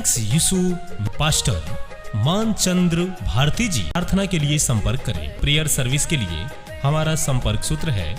Thanks यीशु pastor मानचंद्र Bharti जी। प्रार्थना के लिए संपर्क करें। प्रेयर सर्विस के लिए हमारा संपर्क सूत्र है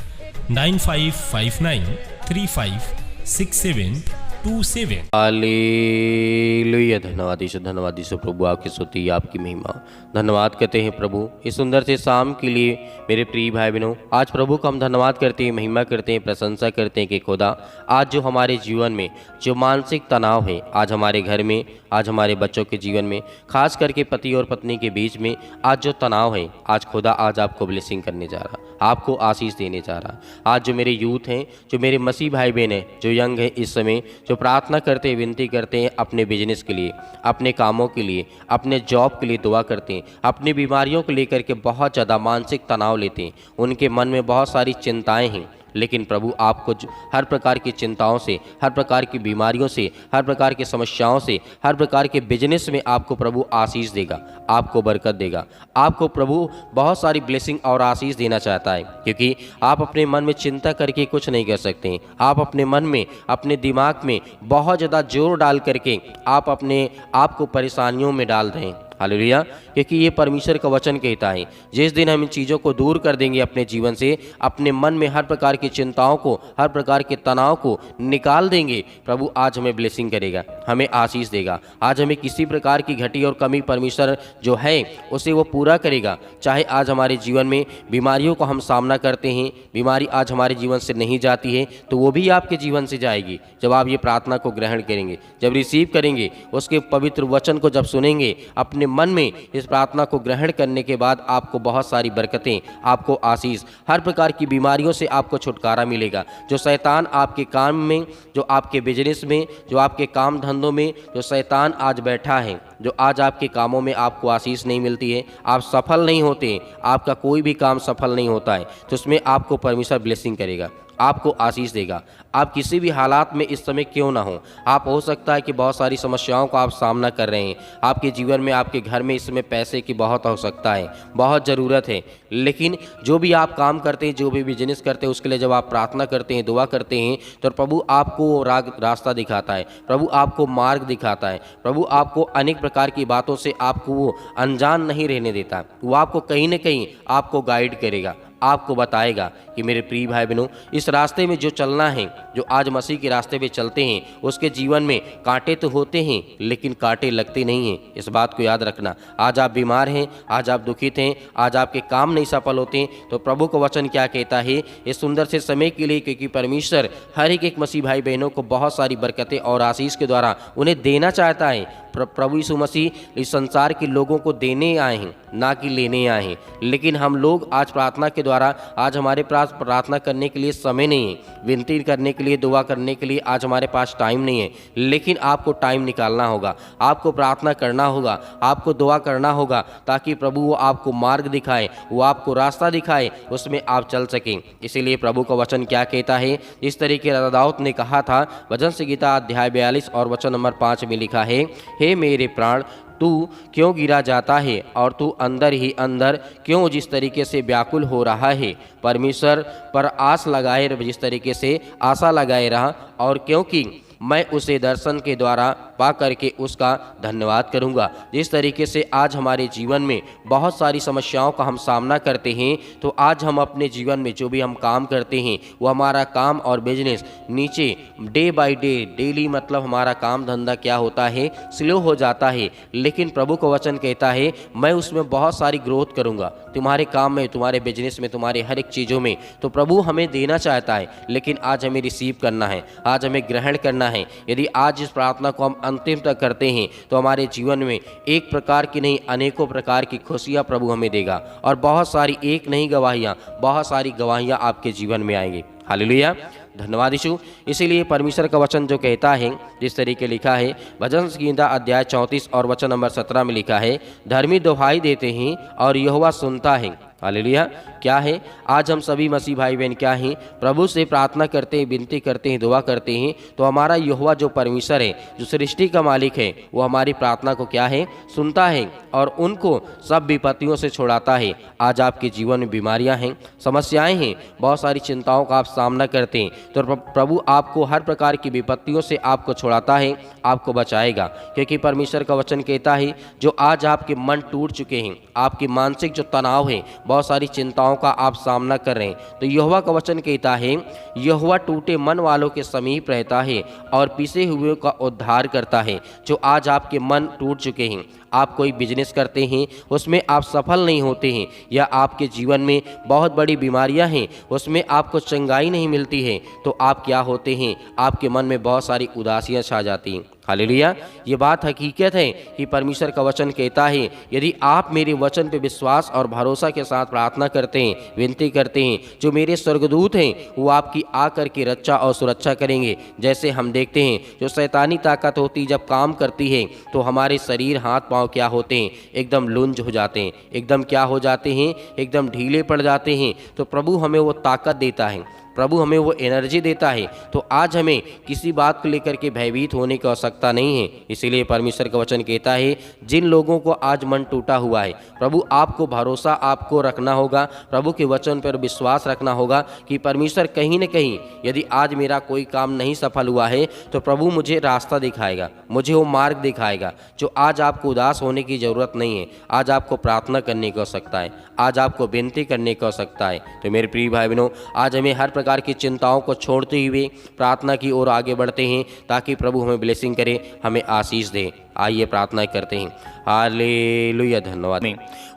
9559356727। हालेलुया। धन्यवाद यीशु, धन्यवाद यीशु प्रभु, आपकी स्तुति, आपकी महिमा। धन्यवाद करते हैं प्रभु इस सुंदर से शाम के लिए। मेरे प्रिय भाई बहनों, आज प्रभु का हम धन्यवाद करते हैं, महिमा करते हैं, प्रशंसा करते हैं कि खुदा आज जो हमारे जीवन में जो मानसिक तनाव है, आज हमारे घर में, आज हमारे बच्चों के जीवन में, खास करके पति और पत्नी के बीच में आज जो तनाव है, आज खुदा आज आपको ब्लेसिंग करने जा रहा, आपको आशीष देने जा रहा। आज जो मेरे यूथ हैं, जो मेरे मसीह भाई बहन हैं, जो यंग हैं, इस समय जो प्रार्थना करते हैं, विनती करते हैं अपने बिजनेस के लिए, अपने कामों के लिए, अपने जॉब के लिए दुआ करते हैं, अपनी बीमारियों को लेकर के बहुत ज़्यादा मानसिक तनाव लेते हैं, उनके मन में बहुत सारी चिंताएं हैं, लेकिन प्रभु आपको हर प्रकार की चिंताओं से, हर प्रकार की बीमारियों से, हर प्रकार की समस्याओं से, हर प्रकार के बिजनेस में आपको प्रभु आशीष देगा, आपको बरकत देगा। आपको प्रभु बहुत सारी ब्लेसिंग और आशीष देना चाहता है, क्योंकि आप अपने मन में चिंता करके कुछ नहीं कर सकते हैं। आप अपने मन में, अपने दिमाग में बहुत ज़्यादा जोर डाल करके आप अपने आप को परेशानियों में डाल रहे हैं। हालेलुया। क्योंकि ये परमेश्वर का वचन कहता है, जिस दिन हम इन चीज़ों को दूर कर देंगे अपने जीवन से, अपने मन में हर प्रकार की चिंताओं को, हर प्रकार के तनाव को निकाल देंगे, प्रभु आज हमें ब्लेसिंग करेगा, हमें आशीष देगा। आज हमें किसी प्रकार की घटी और कमी परमेश्वर जो है उसे वो पूरा करेगा। चाहे आज हमारे जीवन में बीमारियों को हम सामना करते हैं, बीमारी आज हमारे जीवन से नहीं जाती है, तो वो भी आपके जीवन से जाएगी जब आप ये प्रार्थना को ग्रहण करेंगे, जब रिसीव करेंगे, उसके पवित्र वचन को जब सुनेंगे, अपने मन में इस प्रार्थना को ग्रहण करने के बाद आपको बहुत सारी बरकतें, आपको आशीष, हर प्रकार की बीमारियों से आपको छुटकारा मिलेगा। जो शैतान आपके काम में, जो आपके बिजनेस में, जो आपके काम धंधों में जो शैतान आज बैठा है, जो आज आपके कामों में आपको आशीष नहीं मिलती है, आप सफल नहीं होते, आपका कोई भी काम सफल नहीं होता है, तो उसमें आपको परमेश्वर ब्लेसिंग करेगा, आपको आशीष देगा। आप किसी भी हालात में इस समय क्यों ना हो, आप हो सकता है कि बहुत सारी समस्याओं का आप सामना कर रहे हैं, आपके जीवन में, आपके घर में इस समय पैसे की बहुत आवश्यकता है, बहुत ज़रूरत है, लेकिन जो भी आप काम करते हैं, जो भी बिजनेस करते हैं, उसके लिए जब आप प्रार्थना करते हैं, दुआ करते हैं, तो प्रभु आपको रास्ता दिखाता है, प्रभु आपको मार्ग दिखाता है, प्रभु आपको अनेक प्रकार की बातों से आपको वो अनजान नहीं रहने देता, वो आपको कहीं ना कहीं आपको गाइड करेगा, आपको बताएगा कि मेरे प्रिय भाई बहनों, इस रास्ते में जो चलना है, जो आज मसीह के रास्ते पे चलते हैं, उसके जीवन में कांटे तो होते हैं, लेकिन कांटे लगते नहीं हैं। इस बात को याद रखना। आज आप बीमार हैं, आज आप दुखित हैं, आज आपके काम नहीं सफल होते हैं, तो प्रभु का वचन क्या कहता है इस सुंदर से समय के लिए, क्योंकि परमेश्वर हर एक मसीह भाई बहनों को बहुत सारी बरकतें और आशीष के द्वारा उन्हें देना चाहता है। प्रभु यीशु मसीह इस संसार के लोगों को देने आए हैं, ना कि लेने आए हैं, लेकिन हम लोग आज प्रार्थना के द्वारा, आज हमारे पास प्रार्थना करने के लिए समय नहीं है, विनती करने के लिए, दुआ करने के लिए आज हमारे पास टाइम नहीं है, लेकिन आपको टाइम निकालना होगा, आपको प्रार्थना करना होगा, आपको दुआ करना होगा, ताकि प्रभु वो आपको मार्ग दिखाए, वो आपको रास्ता दिखाए, उसमें आप चल सकें। इसीलिए प्रभु का वचन क्या कहता है, इस तरीके दाऊद ने कहा था, भजन संहिता अध्याय 42 और वचन नंबर 5 में लिखा है, हे मेरे प्राण तू क्यों गिरा जाता है, और तू अंदर ही अंदर क्यों जिस तरीके से व्याकुल हो रहा है। परमेश्वर पर आस लगाए, जिस तरीके से आशा लगाए रहा, और क्योंकि मैं उसे दर्शन के द्वारा पा करके उसका धन्यवाद करूंगा। जिस तरीके से आज हमारे जीवन में बहुत सारी समस्याओं का हम सामना करते हैं, तो आज हम अपने जीवन में जो भी हम काम करते हैं, वो हमारा काम और बिजनेस नीचे डे बाय डे, डेली मतलब हमारा काम धंधा क्या होता है, स्लो हो जाता है, लेकिन प्रभु का वचन कहता है मैं उसमें बहुत सारी ग्रोथ करूंगा, तुम्हारे काम में, तुम्हारे बिजनेस में, तुम्हारे हर एक चीज़ों में। तो प्रभु हमें देना चाहता है, लेकिन आज हमें रिसीव करना है, आज हमें ग्रहण करना है। यदि आज इस प्रार्थना को हम अंतिम तक करते हैं, तो हमारे जीवन में एक प्रकार की नहीं, अनेकों प्रकार की खुशियां प्रभु हमें देगा, और बहुत सारी, एक नहीं गवाहियां, बहुत सारी गवाहियां आपके जीवन में आएंगी। हालेलुया। धन्यवाद यीशु। इसीलिए परमेश्वर का वचन जो कहता है, जिस तरीके लिखा है, भजन संहिता अध्याय 34 और वचन नंबर 17 में लिखा है, धर्मी दुहाई देते हैं और यहोवा सुनता है। हालेलुया। क्या है, आज हम सभी मसीह भाई बहन क्या हैं, प्रभु से प्रार्थना करते हैं, विनती करते हैं, दुआ करते हैं, तो हमारा यहोवा जो परमेश्वर है, जो सृष्टि का मालिक है, वो हमारी प्रार्थना को क्या है, सुनता है और उनको सब विपत्तियों से छुड़ाता है। आज आपके जीवन में बीमारियां हैं, समस्याएं हैं, बहुत सारी चिंताओं का आप सामना करते हैं, तो प्रभु आपको हर प्रकार की विपत्तियों से आपको छुड़ाता है, आपको बचाएगा। क्योंकि परमेश्वर का वचन कहता है, जो आज आपके मन टूट चुके हैं, आपकी मानसिक जो तनाव है, बहुत सारी चिंताओं का आप सामना कर रहे हैं, तो यहोवा का वचन कहता है, यहोवा टूटे मन वालों के समीप रहता है और पिसे हुए का उद्धार करता है। जो आज आपके मन टूट चुके हैं, आप कोई बिजनेस करते हैं, उसमें आप सफल नहीं होते हैं, या आपके जीवन में बहुत बड़ी बीमारियां हैं, उसमें आपको चंगाई नहीं मिलती है, तो आप क्या होते हैं, आपके मन में बहुत सारी उदासियां छा जाती हैं। हालेलुया, ये बात हकीकत है कि परमेश्वर का वचन कहता है, यदि आप मेरे वचन पे विश्वास और भरोसा के साथ प्रार्थना करते हैं, विनती करते हैं, जो मेरे स्वर्गदूत हैं वो आपकी आकर के रक्षा और सुरक्षा करेंगे। जैसे हम देखते हैं, जो शैतानी ताकत होती जब काम करती है, तो हमारे शरीर हाथ पांव क्या होते हैं, एकदम लुंज हो जाते हैं, एकदम क्या हो जाते हैं, एकदम ढीले पड़ जाते हैं। तो प्रभु हमें वो ताकत देता है, प्रभु हमें वो एनर्जी देता है। तो आज हमें किसी बात को लेकर के भयभीत होने की आवश्यकता नहीं है। इसीलिए परमेश्वर का वचन कहता है, जिन लोगों को आज मन टूटा हुआ है, प्रभु आपको भरोसा आपको रखना होगा, प्रभु के वचन पर विश्वास रखना होगा कि परमेश्वर कहीं न कहीं यदि आज मेरा कोई काम नहीं सफल हुआ है, तो प्रभु मुझे रास्ता दिखाएगा, मुझे वो मार्ग दिखाएगा। जो आज आपको उदास होने की ज़रूरत नहीं है, आज आपको प्रार्थना करने की आवश्यकता है, आज आपको विनती करने की आवश्यकता है। तो मेरे प्रिय भाई बहनों, आज हमें हर प्रकार की चिंताओं को छोड़ते हुए प्रार्थना की ओर आगे बढ़ते हैं, ताकि प्रभु हमें ब्लेसिंग करे, हमें आशीष दे। आइए प्रार्थना करते हैं। हालेलुया, धन्यवाद।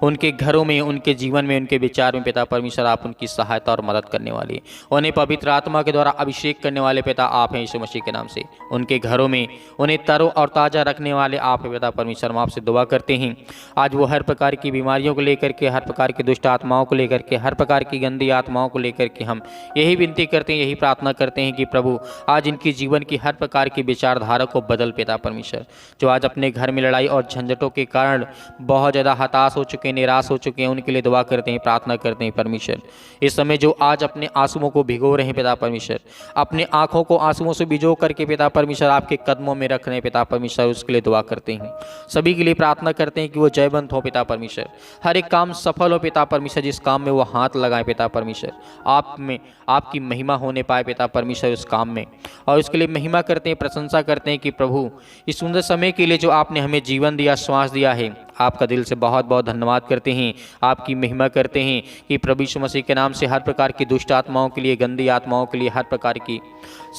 उनके घरों में, उनके जीवन में, उनके विचार में पिता परमेश्वर आप उनकी सहायता और मदद करने वाले हैं। उन्हें पवित्र आत्मा के द्वारा अभिषेक करने वाले पिता आप हैं यीशु मसीह के नाम से। उनके घरों में उन्हें तरो और ताज़ा रखने वाले आप हैं पिता परमेश्वर। हम आपसे दुआ करते हैं, आज वो हर प्रकार की बीमारियों को लेकर के, हर प्रकार की दुष्ट आत्माओं को लेकर के, हर प्रकार की गंदी आत्माओं को लेकर के हम यही विनती करते हैं, यही प्रार्थना करते हैं कि प्रभु आज इनकी जीवन की हर प्रकार की विचारधारा को बदल पिता परमेश्वर। जो आज अपने घर में लड़ाई और झंझटों के कारण बहुत ज़्यादा हताश हो चुके हैं, निराश हो चुके हैं, उनके लिए दुआ करते हैं, प्रार्थना करते हैं परमेश्वर। इस समय जो आज अपने आंसुओं को भिगो रहे हैं पिता परमेश्वर, अपने आंखों को आंसुओं से भिगो करके पिता परमेश्वर आपके कदमों में रख रहे हैं पिता परमेश्वर, उसके लिए दुआ करते हैं। सभी के लिए प्रार्थना करते हैं कि वो जयवंत हो पिता परमेश्वर, हर एक काम सफल हो पिता परमेश्वर, जिस काम में वो हाथ लगाए पिता परमेश्वर, आप में आपकी महिमा होने पाए पिता परमेश्वर उस काम में। और उसके लिए महिमा करते हैं, प्रशंसा करते हैं कि प्रभु इस सुंदर समय के लिए जो आपने हमें जीवन दिया, श्वास दिया है, आपका दिल से बहुत बहुत धन्यवाद करते हैं, आपकी महिमा करते हैं कि प्रभु यीशु मसीह के नाम से हर प्रकार की दुष्ट आत्माओं के लिए, गंदी आत्माओं के लिए, हर प्रकार की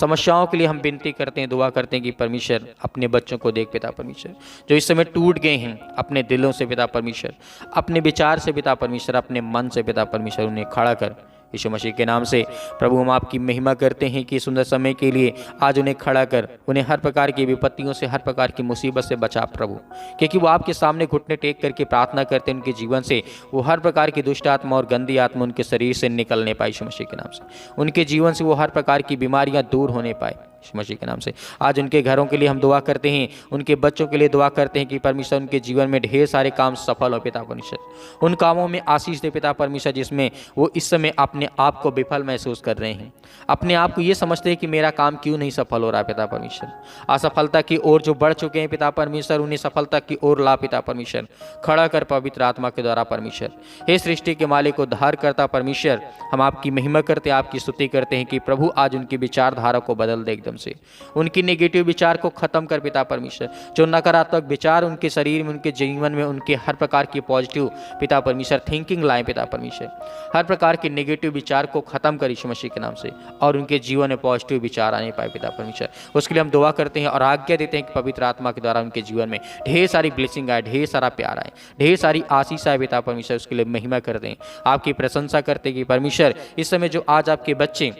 समस्याओं के लिए हम विनती करते हैं, दुआ करते हैं कि परमेश्वर अपने बच्चों को देख पिता परमेश्वर, जो इस समय टूट गए हैं अपने दिलों से पिता परमेश्वर, अपने विचार से पिता परमेश्वर, अपने मन से पिता परमेश्वर, उन्हें खड़ा कर यीशु मसीह के नाम से। प्रभु हम आपकी महिमा करते हैं कि सुंदर समय के लिए आज उन्हें खड़ा कर, उन्हें हर प्रकार की विपत्तियों से, हर प्रकार की मुसीबत से बचा प्रभु, क्योंकि वो आपके सामने घुटने टेक करके प्रार्थना करते हैं, उनके जीवन से वो हर प्रकार की दुष्ट आत्मा और गंदी आत्मा उनके शरीर से निकलने पाए यीशु मसीह के नाम से, उनके जीवन से वो हर प्रकार की बीमारियां दूर होने पाए यीशु मसीह के नाम से। आज उनके घरों के लिए हम दुआ करते हैं, उनके बच्चों के लिए दुआ करते हैं कि परमेश्वर उनके जीवन में ढेर सारे काम सफल हो पिता परमेश्वर, उन कामों में आशीष दे पिता परमेश्वर जिसमें वो इस समय अपने आप को विफल महसूस कर रहे हैं, अपने आप को ये समझते हैं कि मेरा काम क्यों नहीं सफल हो रहा पिता परमेश्वर। असफलता की ओर जो बढ़ चुके हैं पिता परमेश्वर, उन्हें सफलता की ओर ला पिता परमेश्वर, खड़ा कर पवित्र आत्मा के द्वारा परमेश्वर। हे सृष्टि के मालिक, उद्धार करता परमेश्वर, हम आपकी महिमा करते, आपकी स्तुति करते हैं कि प्रभु आज उनकी विचारधारा को बदल दे, एकदम से उनकी नेगेटिव विचार को खत्म कर पिता परमेश्वर, जो नकारात्मक विचार उनके शरीर में, उनके जीवन में, उनके हर प्रकार की पॉजिटिव पिता परमेश्वर थिंकिंग लाए पिता परमेश्वर, हर प्रकार के नेगेटिव विचार को खत्म कर यीशु मसीह के नाम से, और उनके जीवन में पॉजिटिव विचार आने पाए पिता परमेश्वर। उसके लिए हम दुआ करते हैं और आज्ञा देते हैं कि पवित्र आत्मा के द्वारा उनके जीवन में ढेर सारी ब्लेसिंग आए, ढेर सारा प्यार आए, ढेर सारी आशीष आए पिता परमेश्वर। उसके लिए महिमा करते हैं, आपकी प्रशंसा करते हैं कि परमेश्वर इस समय जो आज आपके बच्चे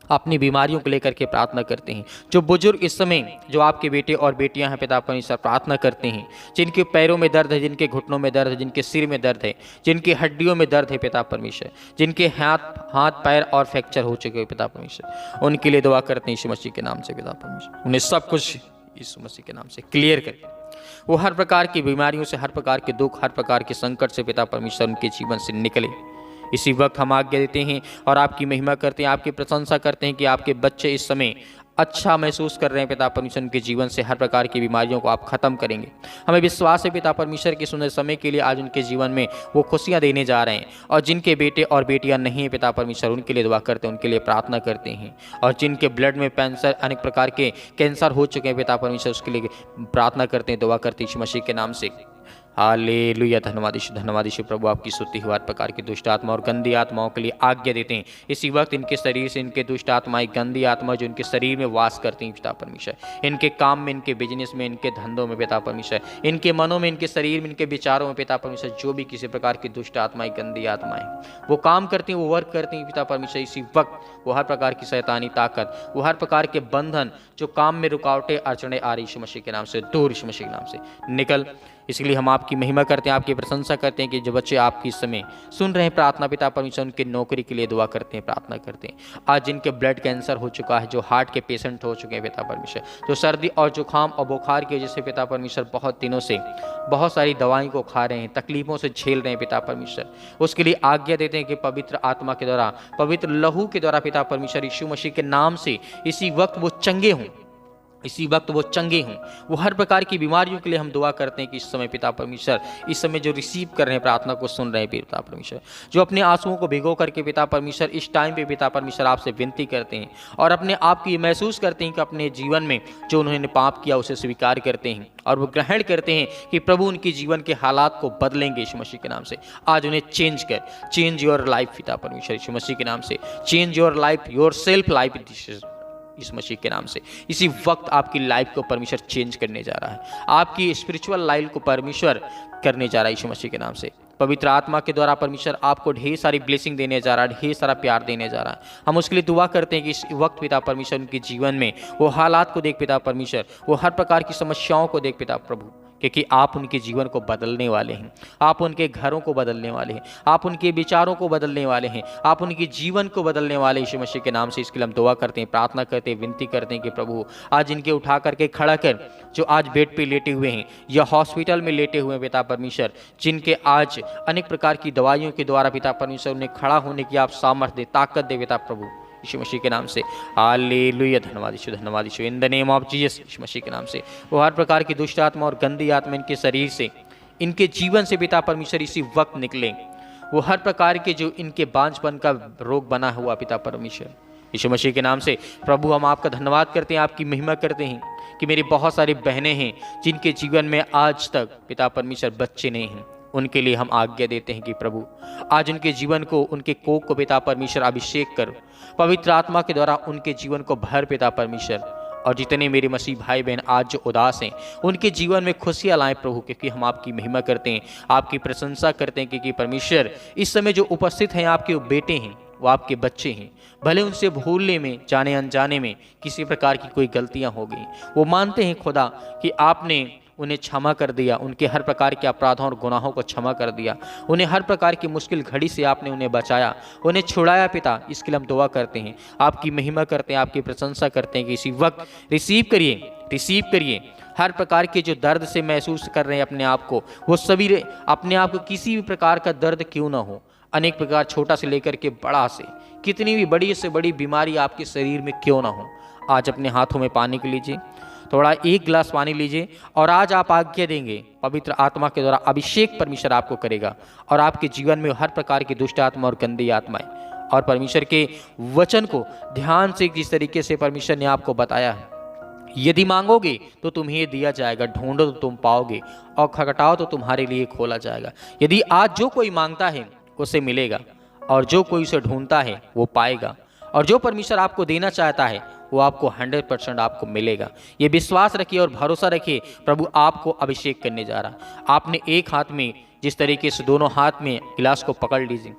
अपनी बीमारियों को लेकर के प्रार्थना करते हैं, जो बुजुर्ग इस समय जो आपके बेटे और बेटियां हैं पिता परमेश्वर प्रार्थना करते हैं, जिनके पैरों में दर्द है, जिनके घुटनों में दर्द है, जिनके सिर में दर्द है, जिनकी हड्डियों में दर्द है पिता परमेश्वर, जिनके हाथ पैर और फ्रैक्चर हो चुके हैं पिता परमेश्वर, उनके लिए दुआ करते हैं यीशु मसीह के नाम से पिता परमेश्वर, उन्हें सब कुछ यीशु मसीह के नाम से क्लियर करें। वो हर प्रकार की बीमारियों से, हर प्रकार के दुख, हर प्रकार के संकट से पिता परमेश्वर उनके जीवन से निकले इसी वक्त हम आज्ञा देते हैं और आपकी महिमा करते हैं, आपकी प्रशंसा करते हैं कि आपके बच्चे इस समय अच्छा महसूस कर रहे हैं पिता परमेश्वर। उनके जीवन से हर प्रकार की बीमारियों को आप खत्म करेंगे। हमें विश्वास है पिता परमेश्वर के सुंदर समय के लिए आज उनके जीवन में वो खुशियां देने जा रहे हैं। और जिनके बेटे और बेटियां नहीं हैं पिता परमेश्वर, उनके लिए दुआ करते हैं, उनके लिए प्रार्थना करते हैं। और जिनके ब्लड में कैंसर, अनेक प्रकार के कैंसर हो चुके हैं पिता परमेश्वर, उसके लिए प्रार्थना करते हैं, दुआ करते हैं यीशु मसीह के नाम से। हालेलुया। धन्यवाद यीशु प्रभु, आपकी स्तुति हो। हर प्रकार की दुष्ट आत्मा और गंदी आत्माओं के लिए आज्ञा देते हैं इसी वक्त इनके शरीर से इनके दुष्ट आत्माएं, गंदी आत्मा जो इनके शरीर में वास करती हैं पिता परमेश्वर, इनके काम में, इनके बिजनेस में, इनके धंधों में पिता परमेश्वर, इनके मनों में, इनके शरीर में, इनके विचारों में पिता परमेश्वर, जो भी किसी प्रकार की दुष्ट आत्माएं, गंदी आत्माएं वो काम करती हैं, वो वर्क करती हैं पिता परमेश्वर, इसी वक्त वो हर प्रकार की शैतानी ताकत, वो हर प्रकार के बंधन जो काम में रुकावटें अड़चने आ रही यीशु मसीह के नाम से दूर, यीशु मसीह के नाम से निकल। इसलिए हम आपकी महिमा करते हैं, आपकी प्रशंसा करते हैं कि जो बच्चे आपकी इस समय सुन रहे हैं प्रार्थना पिता परमेश्वर, उनकी नौकरी के लिए दुआ करते हैं, प्रार्थना करते हैं। आज जिनके ब्लड कैंसर हो चुका है, जो हार्ट के पेशेंट हो चुके हैं पिता परमेश्वर, जो सर्दी और जुकाम और बुखार की वजह से पिता परमेश्वर बहुत दिनों से बहुत सारी दवाई को खा रहे हैं, तकलीफों से झेल रहे हैं पिता परमेश्वर, उसके लिए आज्ञा देते हैं कि पवित्र आत्मा के द्वारा, पवित्र लहू के द्वारा पिता परमेश्वर यीशु मसीह के नाम से इसी वक्त वो चंगे हों, इसी वक्त वो चंगे हों। वो हर प्रकार की बीमारियों के लिए हम दुआ करते हैं कि इस समय पिता परमेश्वर, इस समय जो रिसीव कर रहे हैं प्रार्थना को सुन रहे हैं पिता परमेश्वर, जो अपने आंसुओं को भिगो करके पिता परमेश्वर इस टाइम पे पिता परमेश्वर आपसे विनती करते हैं और अपने आप की महसूस करते हैं कि अपने जीवन में जो उन्होंने पाप किया उसे स्वीकार करते हैं और वो ग्रहण करते हैं कि प्रभु उनके जीवन के हालात को बदलेंगे यीशु मसीह के नाम से। आज उन्हें चेंज योर लाइफ पिता परमेश्वर यीशु मसीह के नाम से, change your life, your self life इस मसीह के नाम से। इसी वक्त आपकी लाइफ को परमेश्वर चेंज करने जा रहा है, आपकी स्पिरिचुअल लाइफ को परमेश्वर करने जा रहा है यीशु मसीह के नाम से। पवित्र आत्मा के द्वारा परमेश्वर आपको ढेर सारी ब्लेसिंग देने जा रहा है, ढेर सारा प्यार देने जा रहा है। हम उसके लिए दुआ करते हैं कि इस वक्त पिता परमेश्वर उनके जीवन में वो हालात को देख पिता परमेश्वर, वो हर प्रकार की समस्याओं को देख पिता प्रभु, क्योंकि आप उनके जीवन को बदलने वाले हैं, आप उनके घरों को बदलने वाले हैं, आप उनके विचारों को बदलने वाले हैं, आप उनके जीवन को बदलने वाले यीशु मसीह के नाम से। इसके लिए हम दुआ करते हैं, प्रार्थना करते हैं, विनती करते हैं कि प्रभु आज इनके उठा करके खड़ा कर, जो आज बेड पे लेटे हुए हैं या हॉस्पिटल में लेटे हुए हैं पिता परमेश्वर, जिनके आज अनेक प्रकार की दवाइयों के द्वारा पिता परमेश्वर उन्हें खड़ा होने की आप सामर्थ्य दे, ताकत दे पिता प्रभु यीशु मसीह के नाम से। हालेलुया। धन्यवाद Yeshu, in the name of Jesus Yeshu Masih के नाम से। वो हर प्रकार की दुष्ट आत्मा और गंदी आत्मा इनके शरीर से, इनके जीवन से पिता परमेश्वर इसी वक्त निकले। वो हर प्रकार के जो इनके बांझपन का रोग बना हुआ पिता परमेश्वर यीशु मसीह के नाम से। प्रभु हम आपका धन्यवाद करते हैं, आपकी महिमा करते हैं कि मेरी बहुत सारी बहनें हैं जिनके जीवन में आज तक पिता परमेश्वर बच्चे नहीं हैं, उनके लिए हम आज्ञा देते हैं कि प्रभु आज उनके जीवन को, उनके कोख को पिता परमेश्वर अभिषेक कर, पवित्र आत्मा के द्वारा उनके जीवन को भर पिता परमेश्वर। और जितने मेरे मसीह भाई बहन आज जो उदास हैं उनके जीवन में खुशियाँ लाएं प्रभु, क्योंकि हम आपकी महिमा करते हैं, आपकी प्रशंसा करते हैं, क्योंकि परमेश्वर इस समय जो उपस्थित हैं आपके बेटे हैं, वो आपके बच्चे हैं। भले उनसे भूलने में, जाने अनजाने में किसी प्रकार की कोई गलतियां हो गई, वो मानते हैं खुदा कि आपने उन्हें क्षमा कर दिया, उनके हर प्रकार के अपराधों और गुनाहों को क्षमा कर दिया, उन्हें हर प्रकार की मुश्किल घड़ी से आपने उन्हें बचाया, उन्हें छुड़ाया पिता। इसके लिए हम दुआ करते हैं, आपकी महिमा करते हैं, आपकी प्रशंसा करते हैं कि इसी वक्त रिसीव करिए हर प्रकार के जो दर्द से महसूस कर रहे हैं अपने आप को, वो सभी अपने आप को किसी भी प्रकार का दर्द क्यों ना हो, अनेक प्रकार छोटा से लेकर के बड़ा से, कितनी भी बड़ी से बड़ी बीमारी आपके शरीर में क्यों ना हो, आज अपने हाथों में पानी को लीजिए, थोड़ा एक गिलास पानी लीजिए और आज आप आज्ञा देंगे, पवित्र आत्मा के द्वारा अभिषेक परमेश्वर आपको करेगा और आपके जीवन में हर प्रकार की दुष्ट आत्मा और गंदी आत्माएं, और परमेश्वर के वचन को ध्यान से जिस तरीके से परमेश्वर ने आपको बताया है, यदि मांगोगे तो तुम्हें दिया जाएगा, ढूंढो तो तुम पाओगे, और खटखटाओ तो तुम्हारे लिए खोला जाएगा। यदि आज जो कोई मांगता है उसे मिलेगा, और जो कोई उसे ढूंढता है वो पाएगा, और जो परमेश्वर आपको देना चाहता है वो आपको 100% आपको मिलेगा। ये विश्वास रखिए और भरोसा रखिए, प्रभु आपको अभिषेक करने जा रहा। आपने एक हाथ में, जिस तरीके से दोनों हाथ में गिलास को पकड़ लीजिए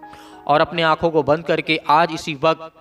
और अपने आंखों को बंद करके आज इसी वक्त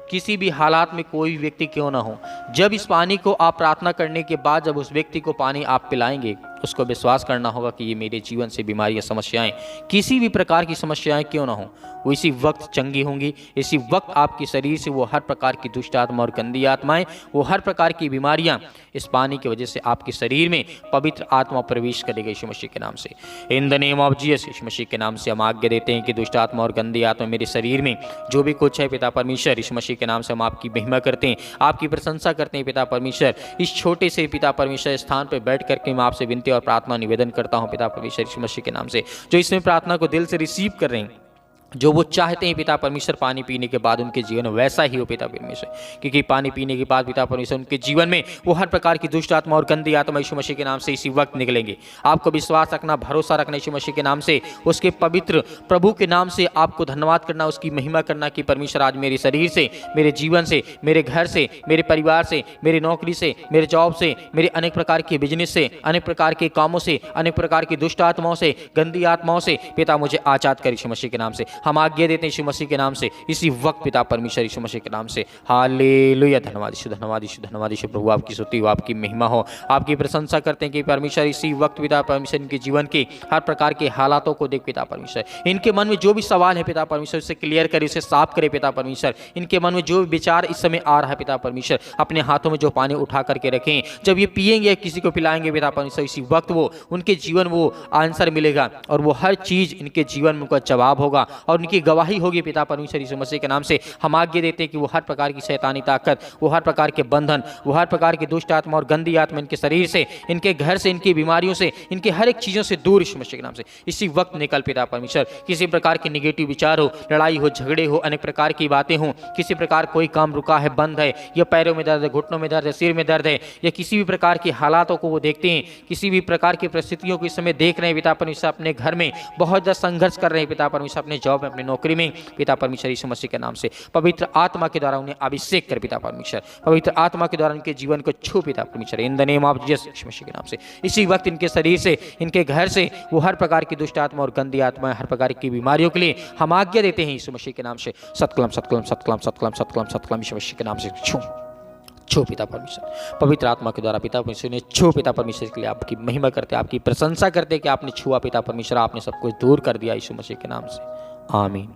किसी भी हालात में कोई भी व्यक्ति क्यों ना हो, जब इस पानी को आप प्रार्थना करने के बाद जब उस व्यक्ति को पानी आप पिलाएंगे, उसको विश्वास करना होगा कि ये मेरे जीवन से बीमारियां, समस्याएं, किसी भी प्रकार की समस्याएं क्यों ना हो, वो इसी वक्त चंगी होंगी। इसी वक्त आपके शरीर से वो हर प्रकार की दुष्ट आत्मा और गंदी आत्माएं, वो हर प्रकार की बीमारियां इस पानी की वजह से आपके शरीर में पवित्र आत्मा प्रवेश करेगी यीशु मसीह के नाम से। In the name of Jesus, Yeshu Masih के नाम से हम आज्ञा देते हैं कि दुष्ट आत्मा और गंदी आत्मा मेरे शरीर में जो भी कुछ है पिता परमेश्वर, यीशु मसीह के नाम से हम आपकी महिमा करते हैं, आपकी प्रशंसा करते हैं पिता परमेश्वर। इस छोटे से पिता परमेश्वर स्थान पर बैठ करके मैं आपसे विनती और प्रार्थना निवेदन करता हूँ पिता परमेश्वर यीशु मसीह के नाम से, जो इसमें प्रार्थना को दिल से रिसीव कर रहे हैं, जो वो चाहते हैं पिता परमेश्वर पानी पीने के बाद उनके जीवन वैसा ही हो पिता परमेश्वर, क्योंकि पानी पीने के बाद पिता परमेश्वर उनके जीवन में वो हर प्रकार की दुष्ट आत्मा और गंदी आत्मा यीशु मसीह के नाम से इसी वक्त निकलेंगे। आपको विश्वास रखना, भरोसा रखना यीशु मसीह के नाम से, उसके पवित्र प्रभु के नाम से आपको धन्यवाद करना, उसकी महिमा करना कि परमेश्वर आज मेरे शरीर से, मेरे जीवन से, मेरे घर से, मेरे परिवार से, मेरी नौकरी से, मेरे जॉब से, मेरे अनेक प्रकार के बिजनेस से, अनेक प्रकार के कामों से, अनेक प्रकार की दुष्ट आत्माओं से, गंदी आत्माओं से पिता मुझे आजाद कर यीशु मसीह के नाम से। हम आज्ञा देते हैं यीशु मसीह के नाम से इसी वक्त पिता परमेश्वर यीशु मसीह के नाम से। हालेलुया, धन्यवाद यीशु, धन्यवाद यीशु, धन्यवाद यीशु प्रभु, आपकी स्तुति हो, आपकी महिमा हो, आपकी प्रशंसा करते हैं कि परमेश्वर इसी वक्त पिता परमेश्वर इनके जीवन के हर प्रकार के हालातों को देख पिता परमेश्वर, इनके मन में जो भी सवाल है पिता परमेश्वर उसे क्लियर करे, उसे साफ करे पिता परमेश्वर। इनके मन में जो भी विचार इस समय आ रहा है पिता परमेश्वर, अपने हाथों में जो पानी उठा करके रखें, जब ये पिएंगे किसी को पिलाएंगे पिता परमेश्वर, इसी वक्त वो उनके जीवन वो आंसर मिलेगा और वो हर चीज इनके जीवन में उनका जवाब होगा और उनकी गवाही होगी पिता परमेश्वर यीशु मसीह के नाम से। हम आज्ञा देते हैं कि वो हर प्रकार की शैतानी ताकत, वो हर प्रकार के बंधन, वो हर प्रकार की दुष्ट आत्मा और गंदी आत्मा इनके शरीर से, इनके घर से, इनकी बीमारियों से, इनके हर एक चीजों से दूर यीशु मसीह के नाम से इसी वक्त निकल पिता परमेश्वर। किसी प्रकार के निगेटिव विचार हो, लड़ाई हो, झगड़े हो, अनेक प्रकार की बातें हो, किसी प्रकार कोई काम रुका है, बंद है, या पैरों में दर्द है, घुटनों में दर्द है, सिर में दर्द है, या किसी भी प्रकार के हालातों को वो देखते हैं, किसी भी प्रकार की परिस्थितियों को इस समय देख रहे हैं पिता परमेश्वर, अपने घर में बहुत ज़्यादा संघर्ष कर रहे हैं पिता परमेश्वर, अपने जॉब में, अपनी नौकरी में पिता परमेश्वर यीशु मसीह के नाम से पवित्र आत्मा के द्वारा उन्हें अभिषेक कर पिता परमेश्वर, पवित्र आत्मा के द्वारा उनके जीवन को छू पिता परमेश्वर, in the name of Jesus Yeshu Masih के नाम से। इसी वक्त इनके शरीर से, इनके घर से वो हर प्रकार की दुष्ट आत्मा और गंदी आत्मा, हर प्रकार की बीमारियों के लिए हम आज्ञा देते हैं यीशु मसीह के नाम से। सतकलम सतकलम सतकलम सतकलम सतकलम सतकलम यीशु मसीह के नाम से छो पिता परमेश्वर, पवित्र आत्मा के द्वारा पिता परमेश्वर ने छो पिता परमेश्वर के लिए आपकी महिमा करते, आपकी प्रशंसा करते कि आपने छुआ पिता परमेश्वर, आपने सब कुछ दूर कर दिया यीशु मसीह के नाम से। आमीन।